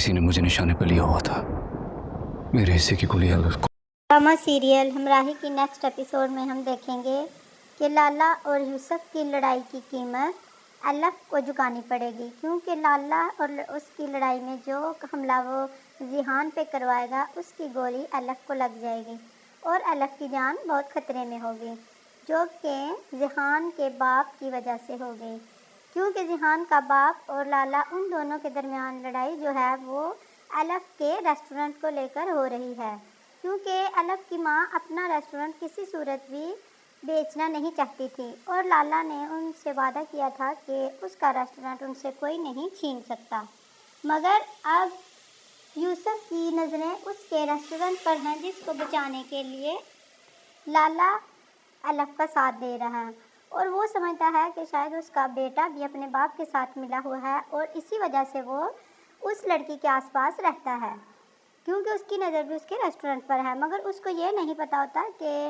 کسی نے مجھے نشانے پر لیا ہوا تھا. میرے حصے کی گولی الف کو. ڈرامہ سیریل ہمراہی کی نیکسٹ ایپیسوڈ میں ہم دیکھیں گے کہ لالا اور یوسف کی لڑائی کی قیمت الف کو چکانی پڑے گی، کیونکہ لالا اور اس کی لڑائی میں جو حملہ وہ ذیحان پہ کروائے گا اس کی گولی الف کو لگ جائے گی اور الف کی جان بہت خطرے میں ہوگی، جو کہ ذیحان کے باپ کی وجہ سے ہوگی، کیونکہ ذیحان کا باپ اور لالا ان دونوں کے درمیان لڑائی جو ہے وہ الف کے ریسٹورنٹ کو لے کر ہو رہی ہے، کیونکہ الف کی ماں اپنا ریسٹورنٹ کسی صورت بھی بیچنا نہیں چاہتی تھی اور لالا نے ان سے وعدہ کیا تھا کہ اس کا ریسٹورنٹ ان سے کوئی نہیں چھین سکتا، مگر اب یوسف کی نظریں اس کے ریسٹورنٹ پر ہیں جس کو بچانے کے لیے لالا الف کا ساتھ دے رہا ہے اور وہ سمجھتا ہے کہ شاید اس کا بیٹا بھی اپنے باپ کے ساتھ ملا ہوا ہے اور اسی وجہ سے وہ اس لڑکی کے آس پاس رہتا ہے، کیونکہ اس کی نظر بھی اس کے ریسٹورنٹ پر ہے، مگر اس کو یہ نہیں پتا ہوتا کہ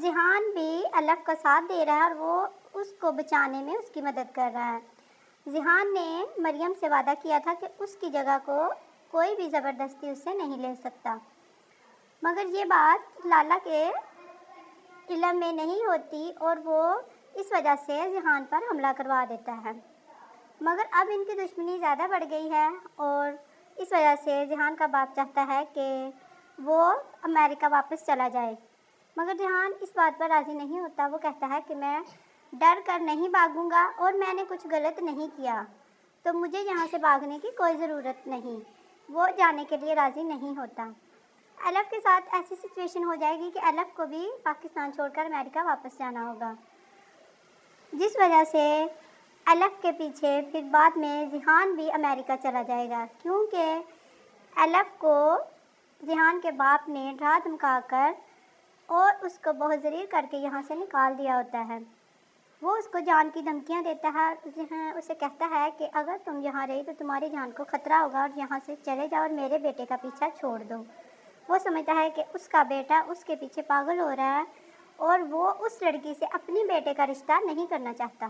ذیحان بھی الف کا ساتھ دے رہا ہے اور وہ اس کو بچانے میں اس کی مدد کر رہا ہے۔ ذیحان نے مریم سے وعدہ کیا تھا کہ اس کی جگہ کو کوئی بھی زبردستی اس سے نہیں لے سکتا، مگر یہ بات لالا کے علم میں نہیں ہوتی اور وہ اس وجہ سے ذیحان پر حملہ کروا دیتا ہے، مگر اب ان کی دشمنی زیادہ بڑھ گئی ہے اور اس وجہ سے ذیحان کا باپ چاہتا ہے کہ وہ امریکہ واپس چلا جائے، مگر ذیحان اس بات پر راضی نہیں ہوتا۔ وہ کہتا ہے کہ میں ڈر کر نہیں بھاگوں گا اور میں نے کچھ غلط نہیں کیا تو مجھے یہاں سے بھاگنے کی کوئی ضرورت نہیں، وہ جانے کے لیے راضی نہیں ہوتا۔ الف کے ساتھ ایسی سچویشن ہو جائے گی کہ الف کو بھی پاکستان چھوڑ کر امریکہ واپس جانا ہوگا، جس وجہ سے الف کے پیچھے پھر بعد میں ذیحان بھی امریکہ چلا جائے گا، کیونکہ الف کو ذیحان کے باپ نے ڈرا دھمکا کر اور اس کو بہت ذلیل کر کے یہاں سے نکال دیا ہوتا ہے۔ وہ اس کو جان کی دھمکیاں دیتا ہے، اسے کہتا ہے کہ اگر تم یہاں رہی تو تمہاری جان کو خطرہ ہوگا اور یہاں سے چلے جاؤ اور میرے بیٹے کا پیچھا چھوڑ دو۔ وہ سمجھتا ہے کہ اس کا بیٹا اس کے پیچھے پاگل ہو رہا ہے اور وہ اس لڑکی سے اپنی بیٹے کا رشتہ نہیں کرنا چاہتا،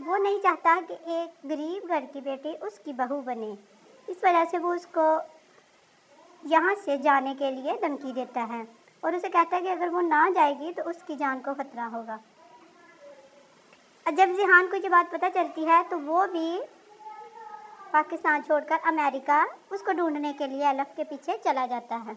وہ نہیں چاہتا کہ ایک غریب گھر کی بیٹی اس کی بہو بنے، اس وجہ سے وہ اس کو یہاں سے جانے کے لیے دھمکی دیتا ہے اور اسے کہتا ہے کہ اگر وہ نہ جائے گی تو اس کی جان کو خطرہ ہوگا۔ جب ذیحان کو یہ بات پتہ چلتی ہے تو وہ بھی پاکستان چھوڑ کر امریکہ اس کو ڈھونڈنے کے لیے الف کے پیچھے چلا جاتا ہے۔